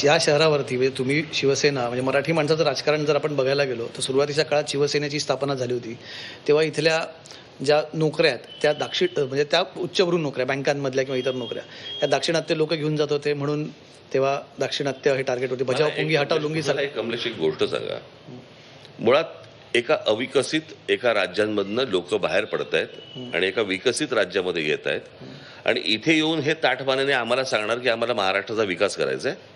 या शहरावरती म्हणजे तुम्ही शिवसेना म्हणजे मराठी माणसाचं राजकारण जर आपण बघायला गेलो तर सुरुवातीच्या काळात शिवसेनेची स्थापना झाली होती तेव्हा इथल्या ज्या नोकऱ्या आहेत त्या म्हणजे त्या उच्चभ्रू नोकऱ्या बँकांमधल्या किंवा इतर नोकऱ्या या दाक्षिणात्य लोक घेऊन जात होते म्हणून तेव्हा दाक्षिणात्य हे टार्गेट होते. बजाव पुंगी हटाव लुंगी मला कमलेश एक गोष्ट सांगा. मुळात एका अविकसित एका राज्यांमधनं लोक बाहेर पडत आहेत आणि एका विकसित राज्यामध्ये येत आहेत आणि इथे येऊन हे ताठमानेने आम्हाला सांगणार की आम्हाला महाराष्ट्राचा विकास करायचा आहे.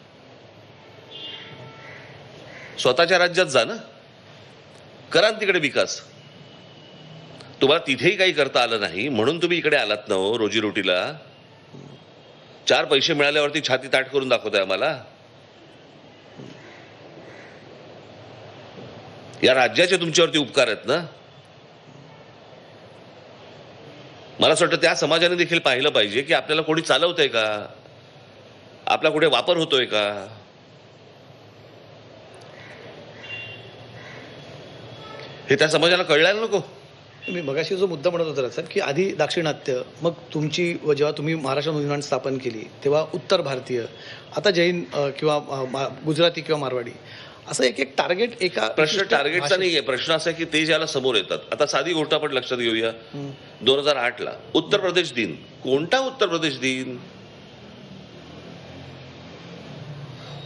स्वतःच्या राज्यात जा ना, करा तिकडे विकास. तुम्हाला तिथेही काही करता आलं नाही म्हणून तुम्ही इकडे आलात ना हो रोजीरोटीला. 4 पैसे मिळाल्यावरती छाती ताट करून दाखवताय आम्हाला. या राज्याचे तुमच्यावरती उपकार आहेत ना. मला असं वाटतं त्या समाजाने देखील पाहिलं पाहिजे की आपल्याला कोणी चालवतंय का, आपला कुठे वापर होतोय का. हे त्या समाजाला कळायला नको. मी मगाशी जो मुद्दा म्हणत होता सर की आधी दाक्षिणात्य मग तुमची जेव्हा तुम्ही महाराष्ट्र नवनिर्माण स्थापन केली तेव्हा उत्तर भारतीय आता जैन किंवा गुजराती किंवा मारवाडी असं एक एक टार्गेट एका प्रश्न टार्गेटचा नाहीये. प्रश्न असा आहे की ते ज्याला समोर येतात. आता साधी गोष्ट आपण लक्षात घेऊया. 2008 ला उत्तर प्रदेश दिन. कोणता उत्तर प्रदेश दिन?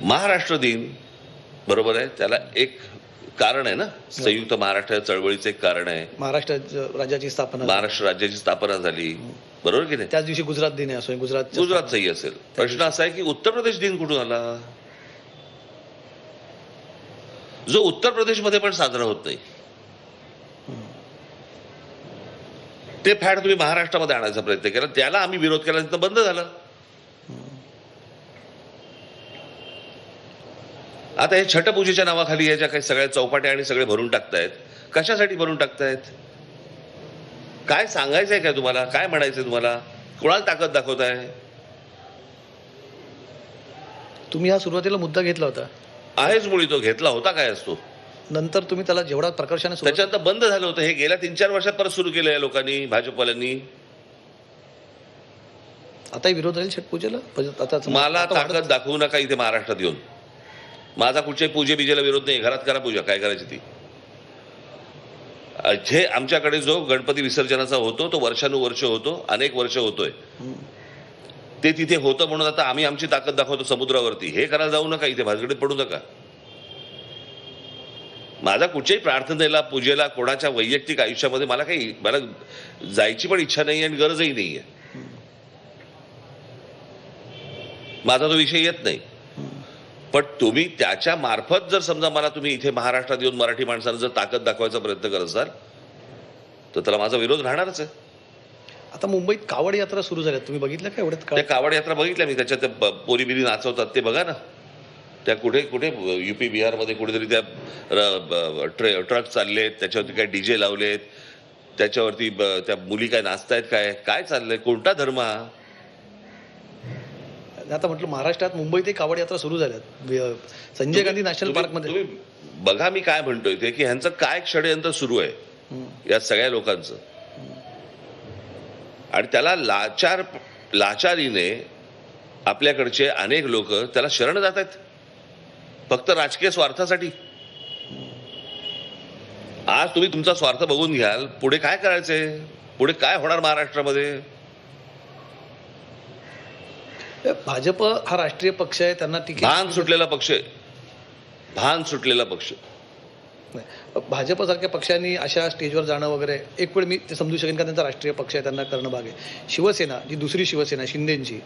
महाराष्ट्र दिन. बरोबर आहे. त्याला एक कारण आहे ना, संयुक्त महाराष्ट्र चळवळीचं एक कारण आहे. महाराष्ट्र राज्याची स्थापना झाली. बरोबर की नाही. त्याच दिवशी गुजरात दिन आहे असो गुजरातचाही असेल. प्रश्न असा आहे की उत्तर प्रदेश दिन कुठून आला, जो उत्तर प्रदेशमध्ये पण साजरा होत नाही. ते फॅड तुम्ही महाराष्ट्रामध्ये आणायचा प्रयत्न केला, त्याला आम्ही विरोध केला, तिथं बंद झालं. आता हे छटपूजेच्या नावाखाली याच्या काही सगळ्या चौपाट्या आणि सगळे भरून टाकतायत. कशासाठी भरून टाकतायत? काय सांगायचंय काय तुम्हाला, काय म्हणायचंय तुम्हाला, कोणाला ताकद दाखवताय? तुम्ही हा सुरुवातीला मुद्दा घेतला होता. आहेच मुळी तो घेतला होता. काय असतो नंतर तुम्ही त्याला जेवढा प्रकर्षाने त्याच्यानंतर बंद झालं होतं. हे गेल्या 3-4 वर्षात परत सुरू केलं या लोकांनी, भाजपवाल्यांनी. आता विरोध राहील छटपूजेला. आता मला ताकद दाखवू नका इथे महाराष्ट्रात येऊन. माझा कुठच्याही पूजे बिजेला विरोध नाही. घरात करा पूजा, काय करायची ती. जे आमच्याकडे जो गणपती विसर्जनाचा होतो तो वर्षानुवर्ष होतो, अनेक वर्ष होतोय. ते तिथे होतं म्हणून आता आम्ही आमची ताकद दाखवतो समुद्रावरती. हे करायला जाऊ नका, इथे भानगडीत पडू नका. माझा कुठच्याही प्रार्थनेला पूजेला कोणाच्या वैयक्तिक आयुष्यामध्ये मला जायची पण इच्छा नाही आणि गरजही नाहीये. माझा तो विषय येत नाही. पण तुम्ही त्याच्या मार्फत जर समजा मला तुम्ही इथे महाराष्ट्रात येऊन मराठी माणसांना जर ताकद दाखवायचा प्रयत्न करत असाल तर त्याला माझा विरोध राहणारच आहे. आता मुंबईत कावड यात्रा सुरू झाल्या, तुम्ही बघितलं का एवढ्यात? त्या कावड यात्रा बघितल्या मी. त्याच्यात त्या पोरी बिरी नाचवतात ते बघा ना. त्या कुठे कुठे युपी बिहारमध्ये कुठेतरी त्या ट्रक चाललेत, त्याच्यावरती काय डीजे लावलेत, त्याच्यावरती त्या मुली काय नाचतायत, काय काय चाललंय, कोणता धर्म हा? आता म्हटलं महाराष्ट्रात मुंबईतही कावड यात्रा सुरू झाल्यात. संजय गांधी नॅशनल पार्कमध्ये तुम्ही बघा मी काय म्हणतोय ते की ह्यांचं काय षडयंत्र सुरू आहे या सगळ्या लोकांचं. आणि त्याला लाचारीने आपल्याकडचे अनेक लोक त्याला शरण जात आहेत फक्त राजकीय स्वार्थासाठी. आज तुम्ही तुमचा स्वार्थ बघून घ्याल, पुढे काय करायचंय, पुढे काय होणार महाराष्ट्रामध्ये. भाजप हा राष्ट्रीय पक्ष आहे, त्यांना भान सुटलेला पक्ष आहे. भान सुटलेला पक्ष. भाजपसारख्या पक्षांनी अशा स्टेजवर जाणं वगैरे एक वेळ मी ते समजू शकेन का त्यांचा राष्ट्रीय पक्ष आहे, त्यांना करणं भाग आहे. शिवसेना जी दुसरी शिवसेना शिंदेची,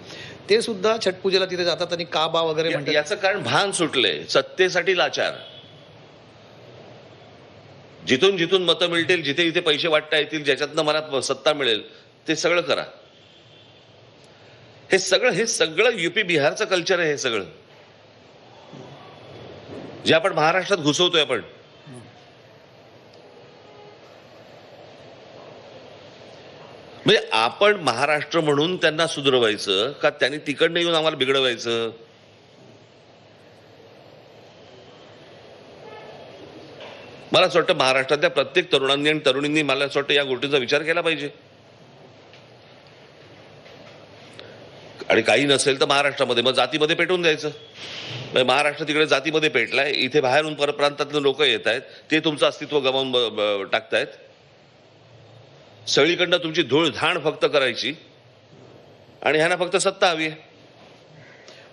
ते सुद्धा छटपूजेला तिथे जातात आणि का बा वगैरे म्हणतात. याचं कारण भान सुटलंय. सत्तेसाठी लाचार. जिथून जिथून मतं मिळतील, जिथे जिथे पैसे वाटता येतील, ज्याच्यातनं मला सत्ता मिळेल ते सगळं करा. हे सगळं युपी बिहारचं कल्चर आहे. हे सगळं जे आपण महाराष्ट्रात घुसवतोय आपण. म्हणजे आपण महाराष्ट्र म्हणून त्यांना सुधरवायचं का त्यांनी तिकडनं येऊन आम्हाला बिघडवायचं? मला असं वाटतं महाराष्ट्रातल्या प्रत्येक तरुणांनी आणि तरुणींनी मला असं वाटतं या गोष्टीचा विचार केला पाहिजे. आणि काही नसेल तर महाराष्ट्रामध्ये मग जातीमध्ये पेटवून द्यायचं. महाराष्ट्र तिकडे जातीमध्ये पेटलाय, इथे बाहेरून परप्रांतातले लोक येत आहेत, ते तुमचं अस्तित्व गमावून टाकतायत. सगळीकडनं तुमची धूळ धाण फक्त करायची आणि ह्यांना फक्त सत्ता हवी आहे.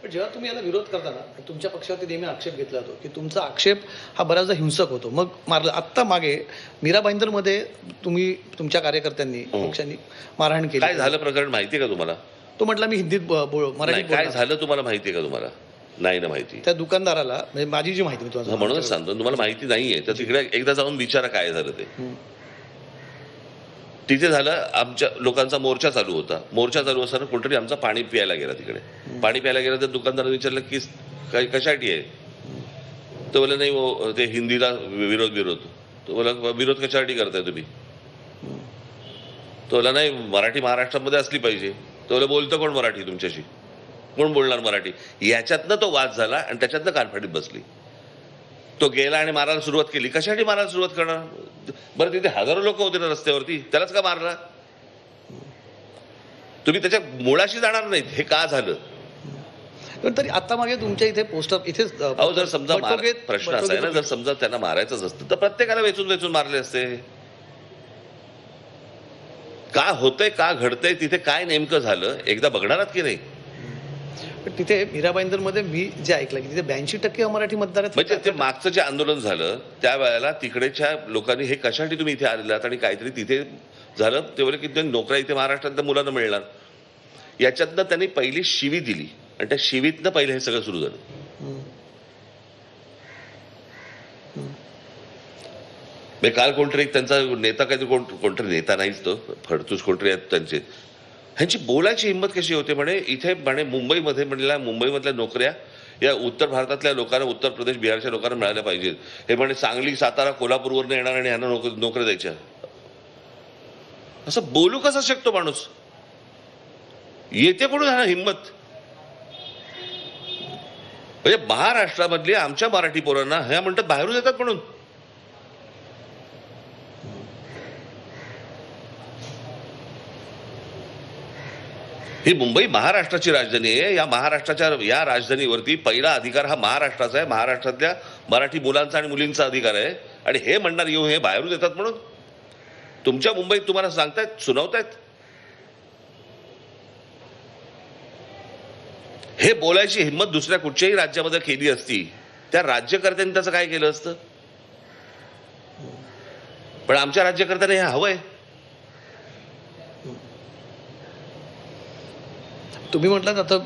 पण जेव्हा तुम्ही याला विरोध करताना तुमच्या पक्षावरती नेहमी आक्षेप घेतला जातो की तुमचा आक्षेप हा बराचदा हिंसक होतो, मग मारलं. आत्ता मागे मीरा भाईंदरमध्ये तुम्ही तुमच्या कार्यकर्त्यांनी पक्षांनी मारहाण केली. काय झालं प्रकरण माहितीये का तुम्हाला? तो म्हटला मी हिंदीत मराठीत काय बोलणार. झालं तुम्हाला माहितीये का? तुम्हाला नाही ना माहिती. त्या दुकानदाराला, म्हणजे माझी जी माहिती मी तुम्हाला म्हणूनच सांगतो, तुम्हाला माहिती नाहीये तर तिकडे एकदा जाऊन विचारा काय झालं ते. तिथे झालं, आमच्या लोकांचा मोर्चा चालू होता. मोर्चा चालू असताना कोणतरी आमचा पाणी प्यायला गेला तिकडे. पाणी प्यायला गेला तर दुकानदाराने विचारलं की कशासाठी आहे? तो बोला नाही, ते हिंदीला विरोध. तो बोला विरोध कशासाठी करताय तुम्ही? तो बोला नाही, मराठी महाराष्ट्रामध्ये असली पाहिजे. तो बोला बोलतं कोण मराठी तुमच्याशी? कोण बोलणार मराठी? याच्यातनं तो वाद झाला आणि त्याच्यातनं कानफाडीत बसली. तो गेला आणि मारायला सुरुवात केली. कशासाठी मारायला सुरुवात करणार? बरं, तिथे हजारो लोक होते ना रस्त्यावरती, त्यालाच का मारला? तुम्ही त्याच्या मुळाशी जाणार नाहीत. हे का झालं? पण तरी आता मागे तुमच्या इथे पोस्टर इथे अहो, जर समजा प्रश्न असा आहे ना, जर समजा त्यांना मारायचंच असतं तर प्रत्येकाला वेचून मारले असते. का होतंय, का घडतंय, तिथे काय नेमकं झालं एकदा बघणारात की नाही? पण तिथे मीरा भाईंदरमध्ये मी जे ऐकलं की तिथे 82% मराठी मतदार आहेत. म्हणजे ते मागचं जे आंदोलन झालं त्यावेळेला तिकडेच्या लोकांनी हे कशासाठी तुम्ही इथे आलेलात आणि काहीतरी तिथे झालं. ते बोले की नोकऱ्या इथे महाराष्ट्रातल्या मुलांना मिळणार. याच्यातनं त्यांनी पहिली शिवी दिली आणि त्या शिवीतनं पहिलं हे सगळं सुरू झालं. काल कोणतरी त्यांचा नेता, काहीतरी कोणतरी नेता नाहीच तो, फडतूस कोणतरी आहेत त्यांचे, ह्यांची बोलायची हिंमत कशी होते म्हणे इथे म्हणे मुंबईमध्ये म्हणलेल्या मुंबईमधल्या नोकऱ्या या उत्तर भारतातल्या लोकांना, उत्तर प्रदेश बिहारच्या लोकांना मिळाल्या पाहिजेत. हे म्हणे सांगली, सातारा, कोल्हापूरवरून येणार आणि ह्यांना नोकऱ्या द्यायच्या. असं बोलू कसा शकतो माणूस? येते कोण ह्यांना हिंमत? म्हणजे महाराष्ट्रामधली आमच्या मराठी पोरांना ह्या म्हणतात बाहेरून येतात म्हणून. ही मुंबई महाराष्ट्राची राजधानी आहे. या महाराष्ट्राच्या या राजधानीवरती पहिला अधिकार हा महाराष्ट्राचा आहे. महाराष्ट्रातल्या मराठी मुलांचा आणि मुलींचा अधिकार आहे. आणि हे म्हणणार येऊ हे बाहेरून येतात म्हणून तुमच्या मुंबईत तुम्हाला सांगतायत, सुनावतायत. हे बोलायची हिंमत दुसऱ्या कुठच्याही राज्यामध्ये केली असती त्या राज्यकर्त्यांनी त्याचं काय केलं असतं? पण आमच्या राज्यकर्त्यांना हे हवंय. तुम्ही म्हटलात आता